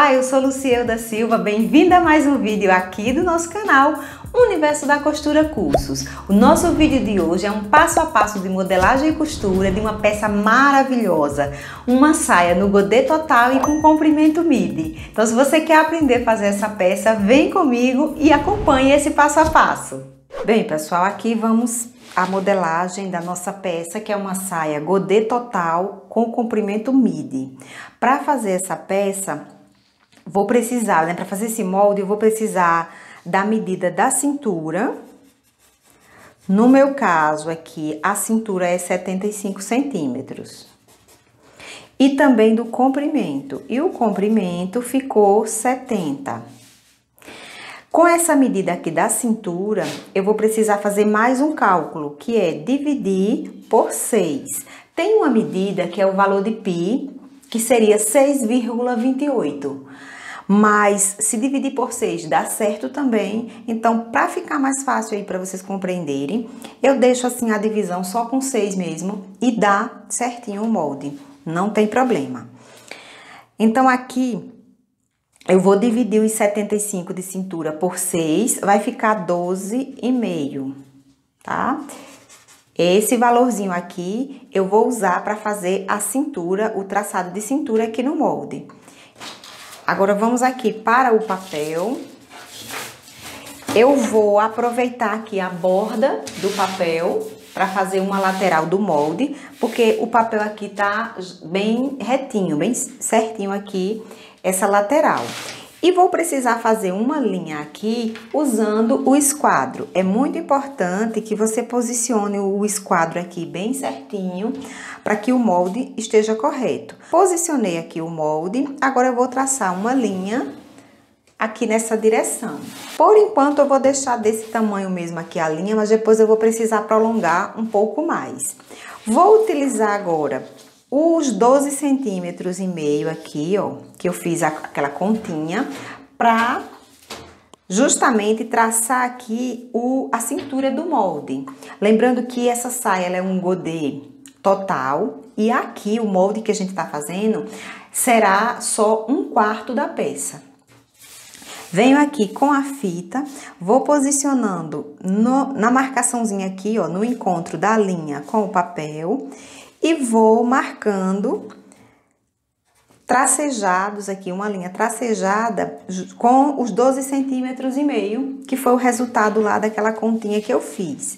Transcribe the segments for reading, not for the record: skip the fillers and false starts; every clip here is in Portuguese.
Olá, eu sou Lucielda Silva, bem-vinda a mais um vídeo aqui do nosso canal Universo da Costura Cursos. O nosso vídeo de hoje é um passo a passo de modelagem e costura de uma peça maravilhosa, uma saia no godê total e com comprimento midi. Então, se você quer aprender a fazer essa peça, vem comigo e acompanhe esse passo a passo. Bem, pessoal, aqui vamos a modelagem da nossa peça, que é uma saia godê total com comprimento midi. Para fazer essa peça, vou precisar, para fazer esse molde, eu vou precisar da medida da cintura. No meu caso aqui, a cintura é 75 centímetros. E também do comprimento. E o comprimento ficou 70. Com essa medida aqui da cintura, eu vou precisar fazer mais um cálculo, que é dividir por 6. Tem uma medida que é o valor de π, que seria 6,28. Mas se dividir por 6 dá certo também, então para ficar mais fácil aí para vocês compreenderem, eu deixo assim a divisão só com 6 mesmo e dá certinho o molde, não tem problema. Então aqui eu vou dividir os 75 de cintura por 6, vai ficar 12,5, tá? Esse valorzinho aqui eu vou usar para fazer a cintura, o traçado de cintura aqui no molde. Agora, vamos aqui para o papel. Eu vou aproveitar aqui a borda do papel para fazer uma lateral do molde, porque o papel aqui tá bem retinho, bem certinho aqui, essa lateral. E vou precisar fazer uma linha aqui usando o esquadro. É muito importante que você posicione o esquadro aqui bem certinho para que o molde esteja correto. Posicionei aqui o molde, agora eu vou traçar uma linha aqui nessa direção. Por enquanto eu vou deixar desse tamanho mesmo aqui a linha, mas depois eu vou precisar prolongar um pouco mais. Vou utilizar agora os 12 centímetros e meio aqui, ó, que eu fiz aquela continha, para justamente traçar aqui a cintura do molde. Lembrando que essa saia ela é um godê total e aqui o molde que a gente tá fazendo será só 1/4 da peça. Venho aqui com a fita, vou posicionando na marcaçãozinha aqui, ó, no encontro da linha com o papel. E vou marcando tracejados aqui, uma linha tracejada com os 12 centímetros e meio, que foi o resultado lá daquela continha que eu fiz.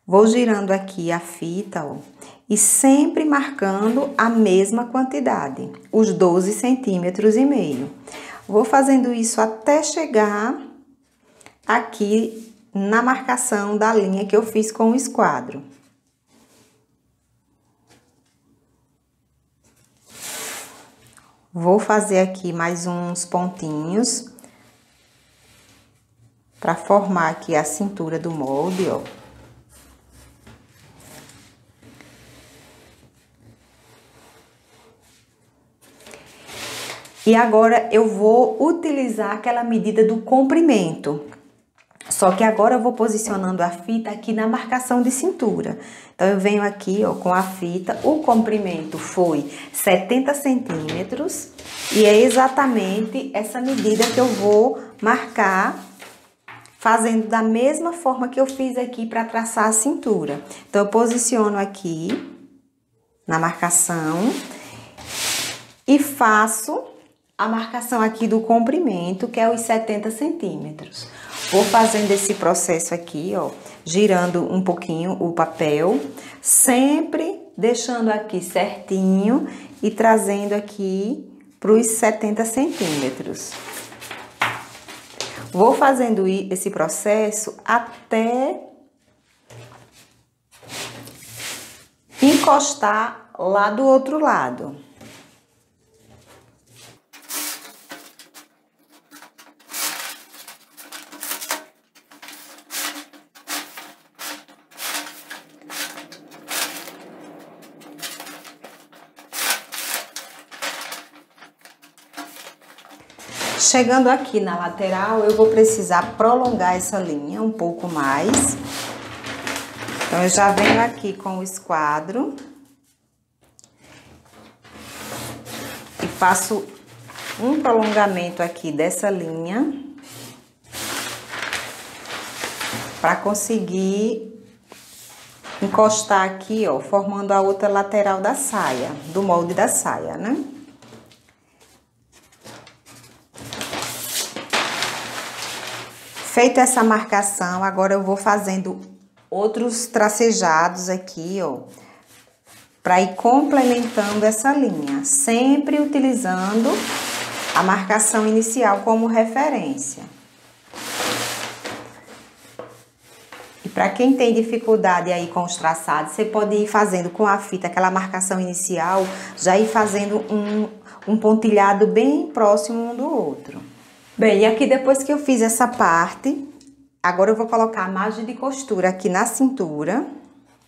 Vou girando aqui a fita, ó, e sempre marcando a mesma quantidade, os 12 centímetros e meio. Vou fazendo isso até chegar aqui na marcação da linha que eu fiz com o esquadro. Vou fazer aqui mais uns pontinhos para formar aqui a cintura do molde, ó. E agora eu vou utilizar aquela medida do comprimento. Só que agora eu vou posicionando a fita aqui na marcação de cintura. Então, eu venho aqui, ó, com a fita, o comprimento foi 70 centímetros e é exatamente essa medida que eu vou marcar, fazendo da mesma forma que eu fiz aqui para traçar a cintura. Então, eu posiciono aqui na marcação e faço a marcação aqui do comprimento, que é os 70 centímetros. Vou fazendo esse processo aqui, ó, girando um pouquinho o papel, sempre deixando aqui certinho e trazendo aqui para os 70 centímetros. Vou fazendo esse processo até encostar lá do outro lado. Chegando aqui na lateral, eu vou precisar prolongar essa linha um pouco mais. Então, eu já venho aqui com o esquadro e faço um prolongamento aqui dessa linha para conseguir encostar aqui, ó, formando a outra lateral da saia, do molde da saia, né? Feita essa marcação, agora eu vou fazendo outros tracejados aqui, ó, para ir complementando essa linha, sempre utilizando a marcação inicial como referência. E para quem tem dificuldade aí com os traçados, você pode ir fazendo com a fita aquela marcação inicial, já ir fazendo um pontilhado bem próximo um do outro. Bem, e aqui depois que eu fiz essa parte, agora eu vou colocar a margem de costura aqui na cintura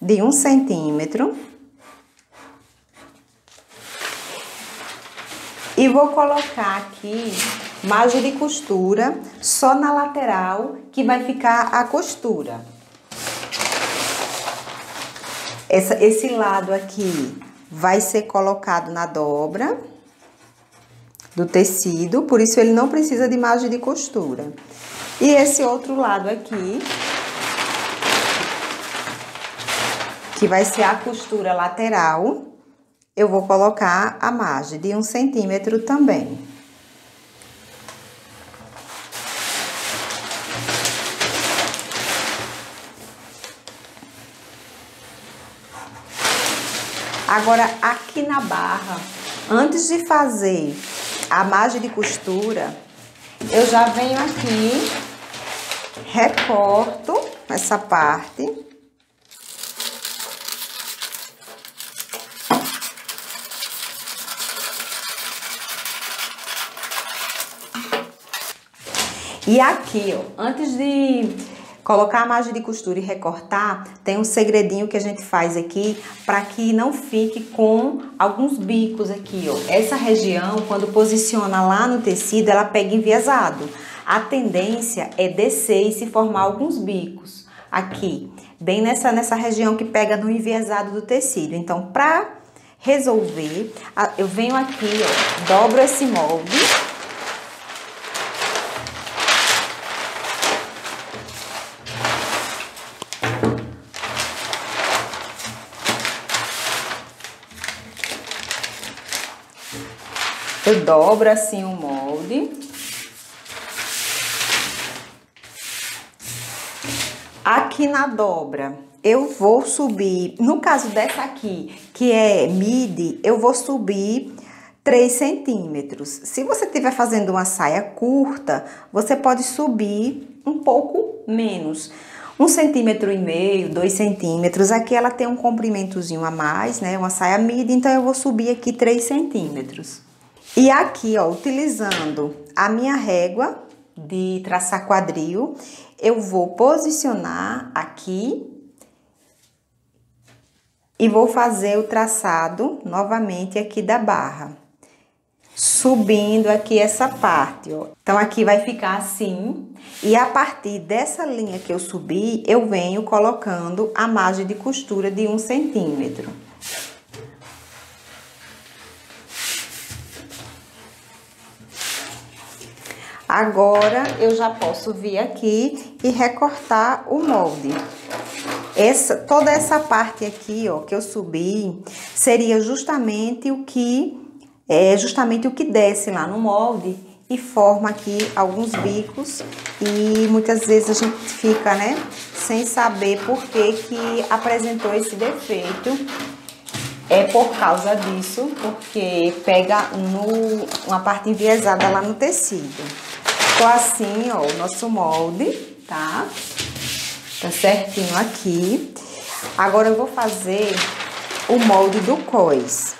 de 1 centímetro. E vou colocar aqui margem de costura só na lateral que vai ficar a costura. Esse lado aqui vai ser colocado na dobra do tecido, por isso ele não precisa de margem de costura. E esse outro lado aqui, que vai ser a costura lateral, eu vou colocar a margem de 1 centímetro também. Agora, aqui na barra, antes de fazer a margem de costura, eu já venho aqui, recorto essa parte. E aqui, ó, antes de colocar a margem de costura e recortar, tem um segredinho que a gente faz aqui para que não fique com alguns bicos aqui, ó. Essa região, quando posiciona lá no tecido, ela pega enviesado. A tendência é descer e se formar alguns bicos aqui, bem nessa região que pega no enviesado do tecido. Então, para resolver, eu venho aqui, ó, dobro esse molde. Eu dobro assim o molde. Aqui na dobra, eu vou subir, no caso dessa aqui, que é midi, eu vou subir 3 centímetros. Se você estiver fazendo uma saia curta, você pode subir um pouco menos. 1,5 centímetro, 2 centímetros. Aqui ela tem um comprimentozinho a mais, né? Uma saia midi, então eu vou subir aqui 3 centímetros. E aqui, ó, utilizando a minha régua de traçar quadril, eu vou posicionar aqui e vou fazer o traçado novamente aqui da barra, subindo aqui essa parte, ó. Então, aqui vai ficar assim, e a partir dessa linha que eu subi, eu venho colocando a margem de costura de 1 centímetro. Agora, eu já posso vir aqui e recortar o molde. Toda essa parte aqui, ó, que eu subi, seria justamente o que desce lá no molde e forma aqui alguns bicos. E muitas vezes a gente fica, né, sem saber por que apresentou esse defeito. É por causa disso, porque pega uma parte enviesada lá no tecido. Ficou assim, ó, o nosso molde, tá? Tá certinho aqui. Agora eu vou fazer o molde do cós.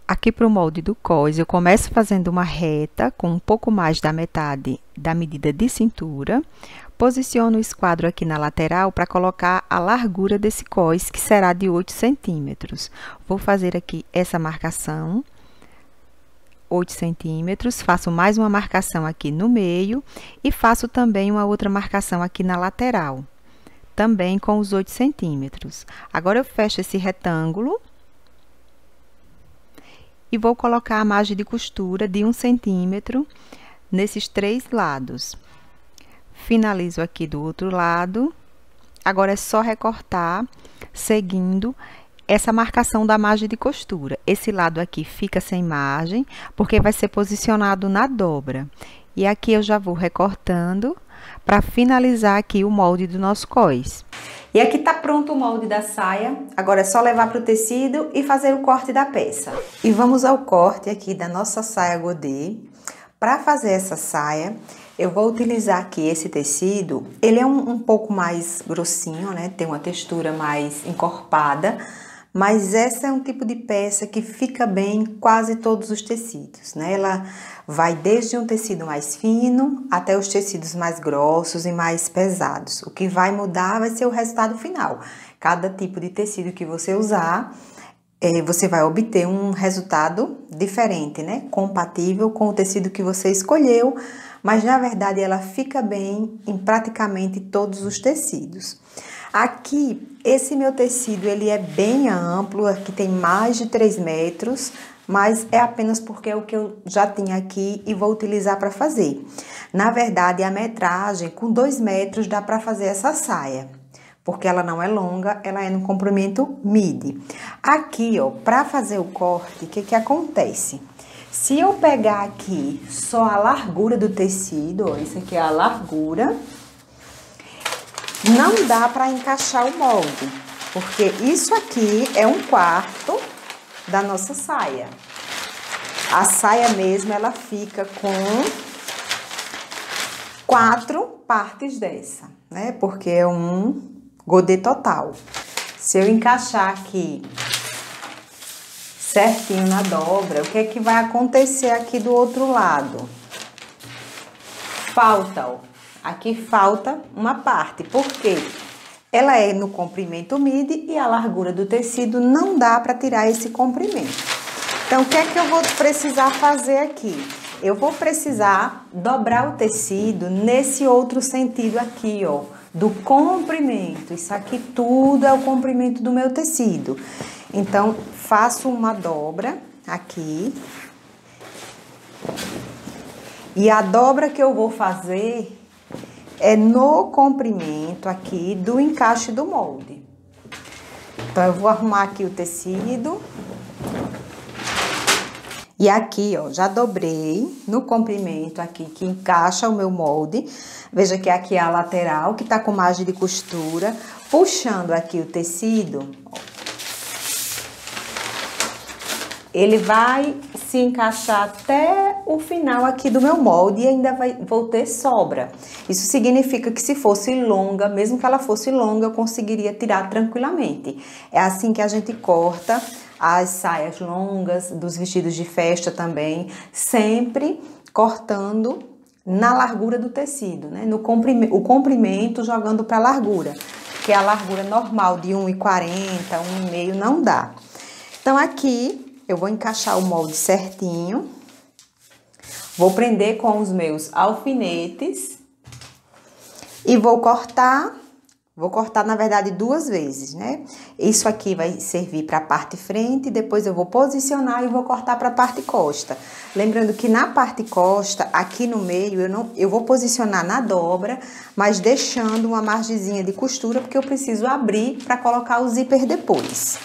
Aqui pro molde do cós, eu começo fazendo uma reta com um pouco mais da metade da medida de cintura. Posiciono o esquadro aqui na lateral para colocar a largura desse cós, que será de 8 centímetros. Vou fazer aqui essa marcação, 8 centímetros, faço mais uma marcação aqui no meio e faço também uma outra marcação aqui na lateral, também com os 8 centímetros. Agora, eu fecho esse retângulo e vou colocar a margem de costura de 1 centímetro nesses 3 lados. Finalizo aqui do outro lado. Agora é só recortar, seguindo essa marcação da margem de costura. Esse lado aqui fica sem margem, porque vai ser posicionado na dobra. E aqui eu já vou recortando para finalizar aqui o molde do nosso cós. E aqui tá pronto o molde da saia. Agora é só levar para o tecido e fazer o corte da peça. E vamos ao corte aqui da nossa saia godê. Para fazer essa saia, eu vou utilizar aqui esse tecido. Ele é um pouco mais grossinho, né? Tem uma textura mais encorpada. Mas essa é um tipo de peça que fica bem em quase todos os tecidos, né? Ela vai desde um tecido mais fino até os tecidos mais grossos e mais pesados. O que vai mudar vai ser o resultado final. Cada tipo de tecido que você usar, você vai obter um resultado diferente, né? Compatível com o tecido que você escolheu, mas na verdade ela fica bem em praticamente todos os tecidos. Aqui, esse meu tecido, ele é bem amplo, aqui tem mais de 3 metros, mas é apenas porque é o que eu já tinha aqui e vou utilizar para fazer. Na verdade, a metragem, com 2 metros, dá para fazer essa saia, porque ela não é longa, ela é no comprimento midi. Aqui, ó, para fazer o corte, o que que acontece? Se eu pegar aqui só a largura do tecido, ó, isso aqui é a largura, não dá para encaixar o molde, porque isso aqui é 1/4 da nossa saia. A saia mesmo, ela fica com 4 partes dessa, né? Porque é um godê total. Se eu encaixar aqui certinho na dobra, o que é que vai acontecer aqui do outro lado? Falta, ó. Aqui falta uma parte, porque ela é no comprimento midi e a largura do tecido não dá para tirar esse comprimento. Então, o que é que eu vou precisar fazer aqui? Eu vou precisar dobrar o tecido nesse outro sentido aqui, ó, do comprimento. Isso aqui tudo é o comprimento do meu tecido. Então, faço uma dobra aqui. E a dobra que eu vou fazer é no comprimento aqui do encaixe do molde. Então, eu vou arrumar aqui o tecido. E aqui, ó, já dobrei no comprimento aqui que encaixa o meu molde. Veja que aqui é a lateral, que tá com margem de costura. Puxando aqui o tecido, ó, ele vai se encaixar até o final aqui do meu molde e ainda vou ter sobra. Isso significa que se fosse longa, mesmo que ela fosse longa, eu conseguiria tirar tranquilamente. É assim que a gente corta as saias longas, dos vestidos de festa também, sempre cortando na largura do tecido, né? O comprimento jogando para a largura, que é a largura normal de 1,40, 1,5 não dá. Então, aqui eu vou encaixar o molde certinho, vou prender com os meus alfinetes e vou cortar na verdade 2 vezes, né? Isso aqui vai servir para a parte frente, depois eu vou posicionar e vou cortar para a parte costa. Lembrando que na parte costa, aqui no meio, eu vou posicionar na dobra, mas deixando uma margenzinha de costura, porque eu preciso abrir para colocar o zíper depois.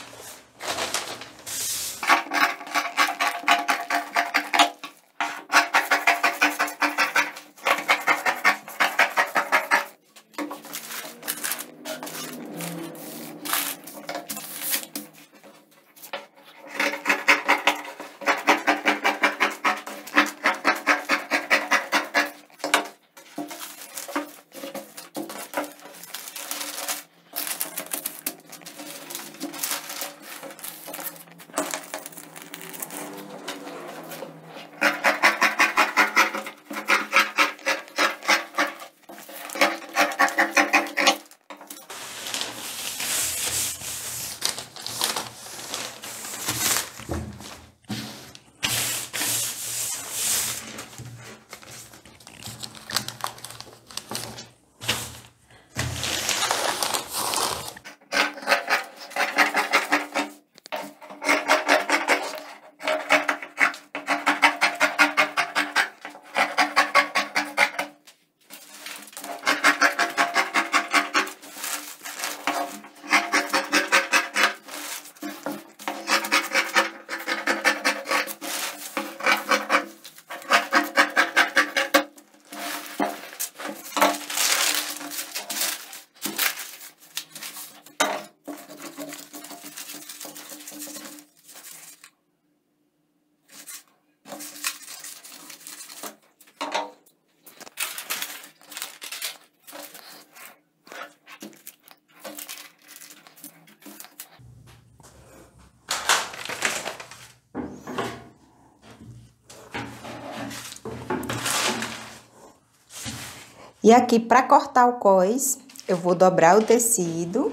E aqui, para cortar o cós, eu vou dobrar o tecido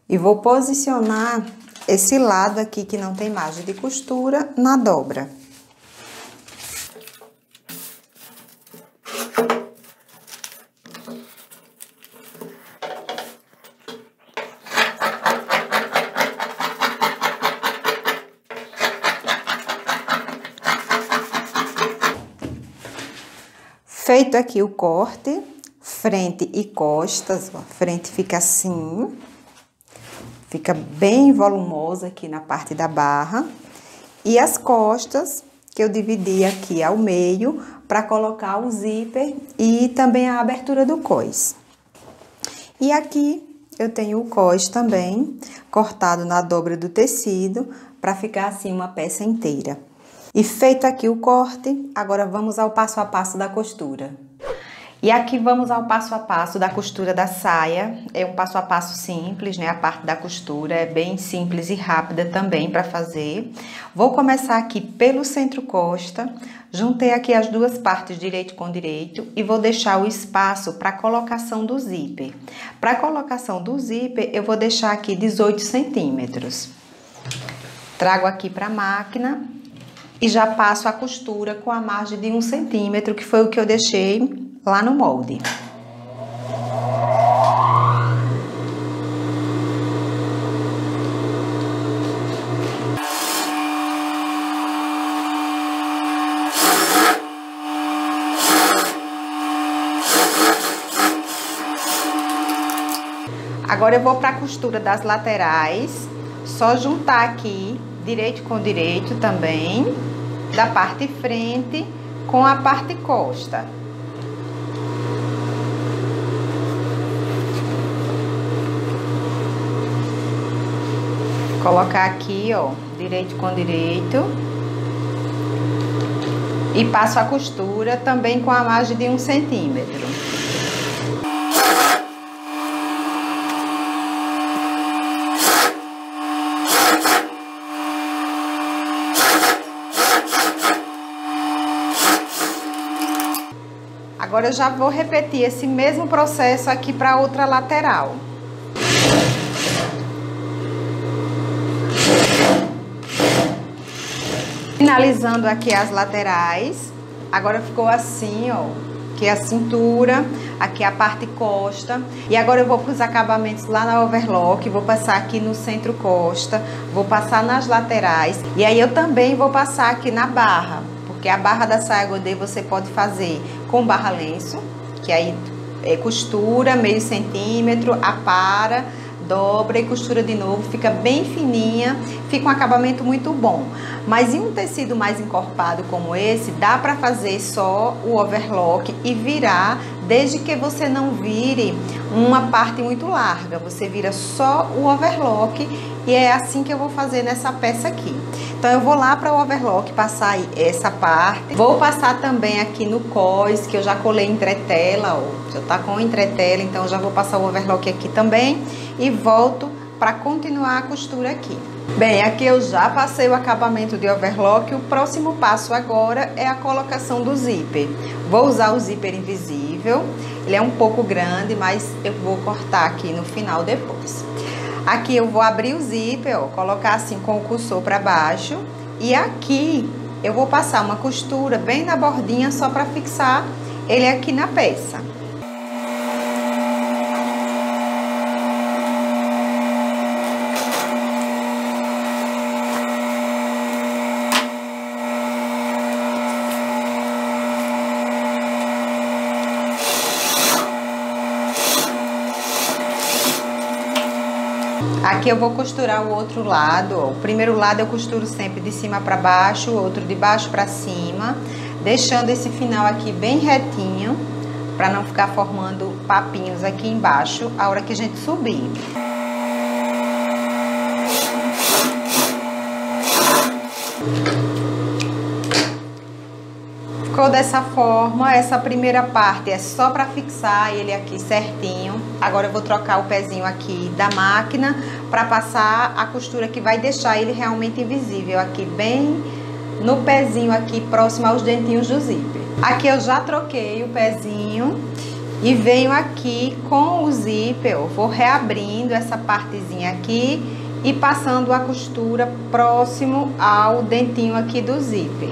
e vou posicionar esse lado aqui que não tem margem de costura na dobra. Feito aqui o corte, frente e costas, ó, frente fica assim, fica bem volumosa aqui na parte da barra. E as costas, que eu dividi aqui ao meio, para colocar o zíper e também a abertura do cós. E aqui eu tenho o cós também, cortado na dobra do tecido, para ficar assim uma peça inteira. E feito aqui o corte, agora vamos ao passo a passo da costura. E aqui vamos ao passo a passo da costura da saia. É um passo a passo simples, né? A parte da costura é bem simples e rápida também para fazer. Vou começar aqui pelo centro-costa, juntei aqui as duas partes direito com direito e vou deixar o espaço para colocação do zíper. Para colocação do zíper, eu vou deixar aqui 18 centímetros. Trago aqui para a máquina e já passo a costura com a margem de 1 centímetro, que foi o que eu deixei lá no molde. Agora eu vou para a costura das laterais, só juntar aqui direito com direito também, da parte frente com a parte costa. Colocar aqui, ó, direito com direito. E passo a costura também com a margem de 1 centímetro. Agora eu já vou repetir esse mesmo processo aqui para outra lateral. Finalizando aqui as laterais, agora ficou assim, ó, aqui a cintura, aqui a parte costa. E agora eu vou para os acabamentos lá na overlock, vou passar aqui no centro costa, vou passar nas laterais. E aí eu também vou passar aqui na barra, porque a barra da saia godê você pode fazer com barra lenço, que aí é costura, meio centímetro, apara, dobra e costura de novo, fica bem fininha, fica um acabamento muito bom. Mas em um tecido mais encorpado como esse, dá para fazer só o overlock e virar, desde que você não vire uma parte muito larga, você vira só o overlock e é assim que eu vou fazer nessa peça aqui. Então eu vou lá para o overlock passar aí essa parte, vou passar também aqui no cós, que eu já colei entretela, ó, já tá com entretela, então eu já vou passar o overlock aqui também e volto para continuar a costura aqui. Bem, aqui eu já passei o acabamento de overlock, o próximo passo agora é a colocação do zíper. Vou usar o zíper invisível, ele é um pouco grande, mas eu vou cortar aqui no final depois. Aqui eu vou abrir o zíper, ó, colocar assim com o cursor para baixo e aqui eu vou passar uma costura bem na bordinha só para fixar ele aqui na peça. Aqui eu vou costurar o outro lado, ó. O primeiro lado eu costuro sempre de cima para baixo, o outro de baixo para cima, deixando esse final aqui bem retinho, para não ficar formando papinhos aqui embaixo a hora que a gente subir. Ficou dessa forma, essa primeira parte é só para fixar ele aqui certinho. Agora eu vou trocar o pezinho aqui da máquina para passar a costura que vai deixar ele realmente invisível aqui bem no pezinho aqui próximo aos dentinhos do zíper. Aqui eu já troquei o pezinho e venho aqui com o zíper, eu vou reabrindo essa partezinha aqui e passando a costura próximo ao dentinho aqui do zíper.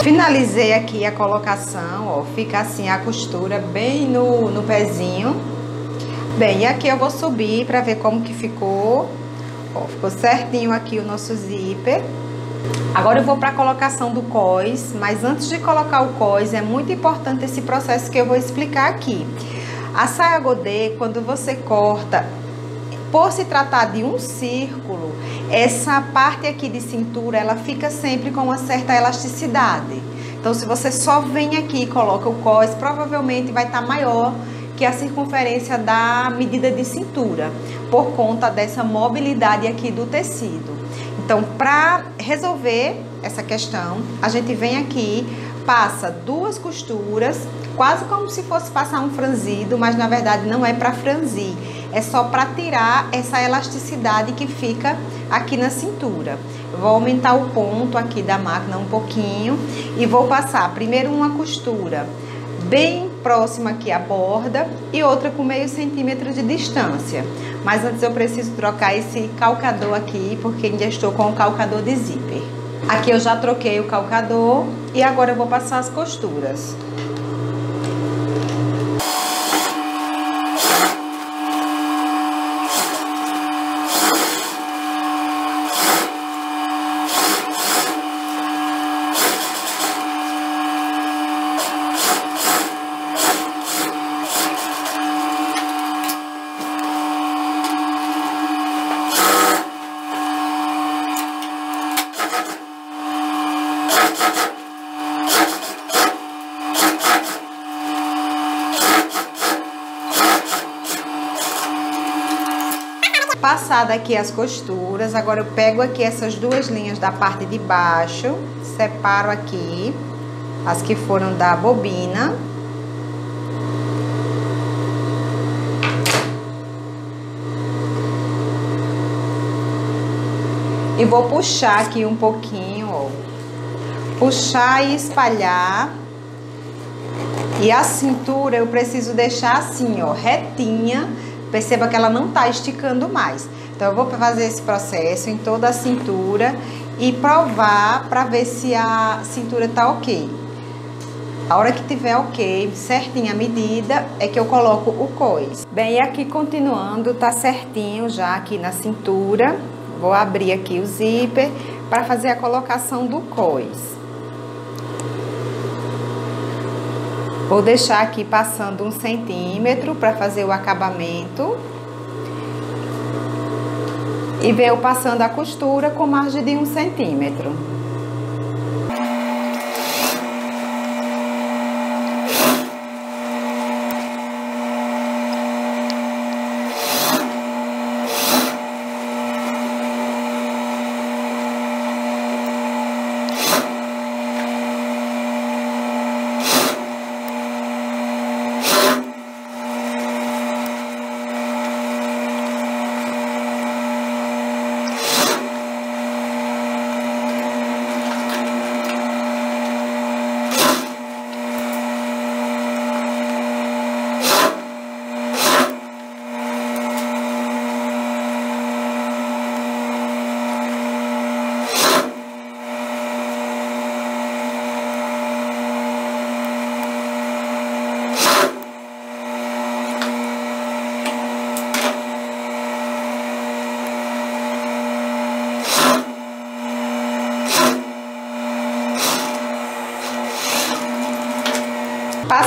Finalizei aqui a colocação, ó, fica assim a costura bem no pezinho. Bem, e aqui eu vou subir para ver como que ficou. Ó, ficou certinho aqui o nosso zíper. Agora eu vou para a colocação do cós, mas antes de colocar o cós, é muito importante esse processo que eu vou explicar aqui. A saia godê, quando você corta, por se tratar de um círculo, essa parte aqui de cintura, ela fica sempre com uma certa elasticidade. Então, se você só vem aqui e coloca o cós, provavelmente vai estar maior que a circunferência da medida de cintura, por conta dessa mobilidade aqui do tecido. Então, para resolver essa questão, a gente vem aqui, passa duas costuras, quase como se fosse passar um franzido, mas na verdade não é para franzir, é só para tirar essa elasticidade que fica aqui na cintura. Eu vou aumentar o ponto aqui da máquina um pouquinho e vou passar primeiro uma costura bem próxima aqui à borda e outra com meio centímetro de distância. Mas antes eu preciso trocar esse calcador aqui, porque ainda estou com o calcador de zíper. Aqui eu já troquei o calcador e agora eu vou passar as costuras. Passada aqui as costuras, agora eu pego aqui essas duas linhas da parte de baixo, separo aqui as que foram da bobina. E vou puxar aqui um pouquinho, ó. Puxar e espalhar. E a cintura eu preciso deixar assim, ó, retinha. Perceba que ela não tá esticando mais. Então, eu vou fazer esse processo em toda a cintura e provar para ver se a cintura tá ok. A hora que tiver ok, certinha a medida, é que eu coloco o cós. Bem, e aqui continuando, tá certinho já aqui na cintura. Vou abrir aqui o zíper para fazer a colocação do cós. Vou deixar aqui passando 1 centímetro para fazer o acabamento. E venho passando a costura com margem de 1 centímetro.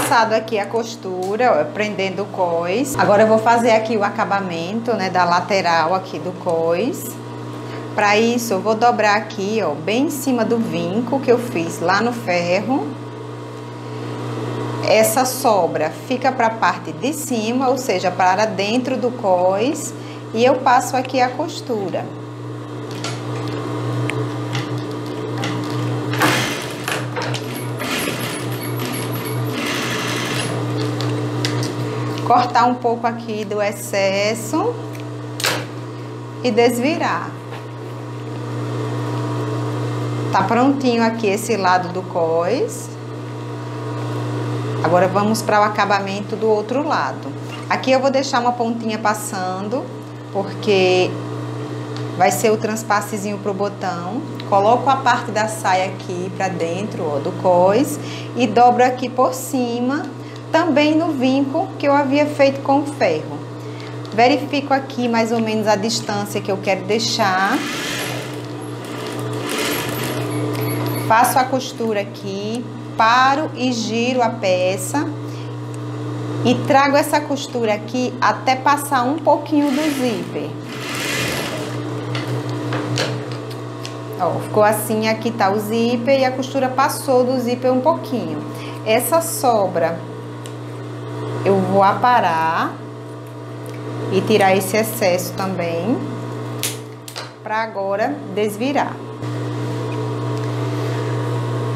Passado aqui a costura, ó, prendendo o cós. Agora eu vou fazer aqui o acabamento, né, da lateral aqui do cós. Para isso, eu vou dobrar aqui, ó, bem em cima do vinco que eu fiz lá no ferro. Essa sobra fica para a parte de cima, ou seja, para dentro do cós. E eu passo aqui a costura. Cortar um pouco aqui do excesso e desvirar. Tá prontinho aqui esse lado do cós. Agora vamos para o acabamento do outro lado. Aqui eu vou deixar uma pontinha passando, porque vai ser o transpassezinho pro botão. Coloco a parte da saia aqui para dentro, ó, do cós e dobro aqui por cima, também no vinco que eu havia feito com o ferro. Verifico aqui mais ou menos a distância que eu quero deixar. Faço a costura aqui, paro e giro a peça. E trago essa costura aqui até passar um pouquinho do zíper. Ó, ficou assim, aqui tá o zíper e a costura passou do zíper um pouquinho. Essa sobra eu vou aparar e tirar esse excesso também, para agora desvirar.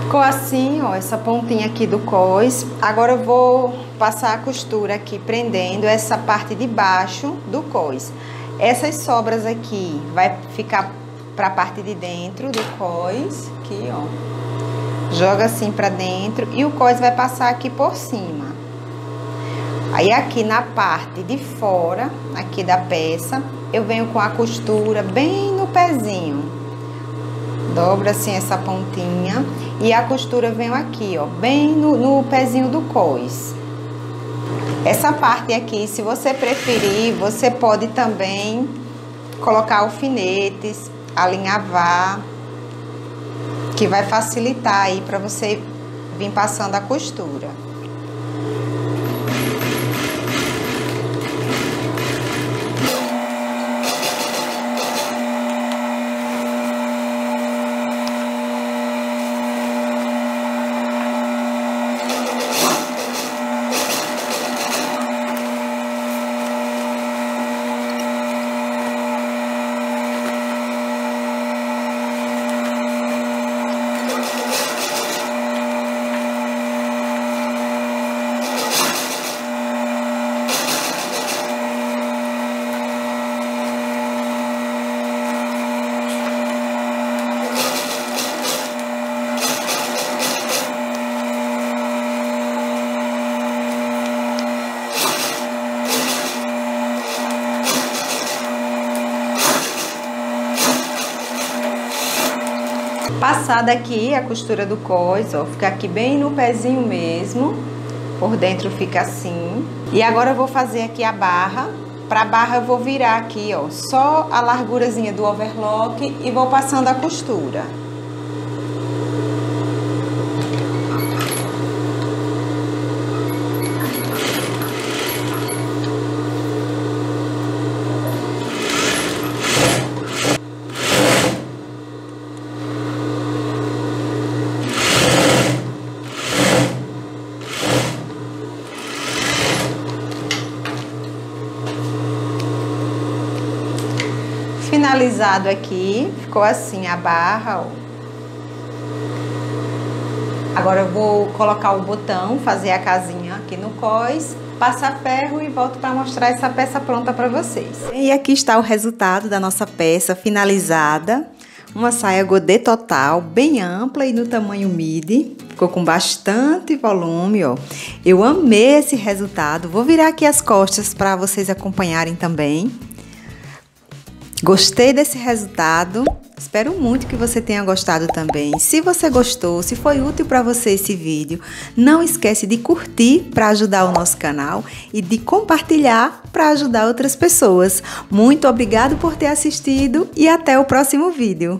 Ficou assim, ó, essa pontinha aqui do cós. Agora eu vou passar a costura aqui, prendendo essa parte de baixo do cós. Essas sobras aqui vai ficar para a parte de dentro do cós, aqui, ó. Joga assim para dentro e o cós vai passar aqui por cima. Aí aqui na parte de fora, aqui da peça, eu venho com a costura bem no pezinho. Dobra assim essa pontinha e a costura vem aqui, ó, bem no pezinho do cós. Essa parte aqui, se você preferir, você pode também colocar alfinetes, alinhavar, que vai facilitar aí para você vir passando a costura. Passada aqui a costura do cós, ó, fica aqui bem no pezinho mesmo, por dentro fica assim. E agora eu vou fazer aqui a barra. Pra barra eu vou virar aqui, ó, só a largurazinha do overlock e vou passando a costura. Finalizado aqui, ficou assim a barra, ó. Agora eu vou colocar o botão, fazer a casinha aqui no cós, passar ferro e volto para mostrar essa peça pronta para vocês. E aqui está o resultado da nossa peça finalizada. Uma saia godê total, bem ampla e no tamanho midi. Ficou com bastante volume, ó. Eu amei esse resultado. Vou virar aqui as costas para vocês acompanharem também. Gostei desse resultado, espero muito que você tenha gostado também. Se você gostou, se foi útil para você esse vídeo, não esquece de curtir para ajudar o nosso canal e de compartilhar para ajudar outras pessoas. Muito obrigado por ter assistido e até o próximo vídeo.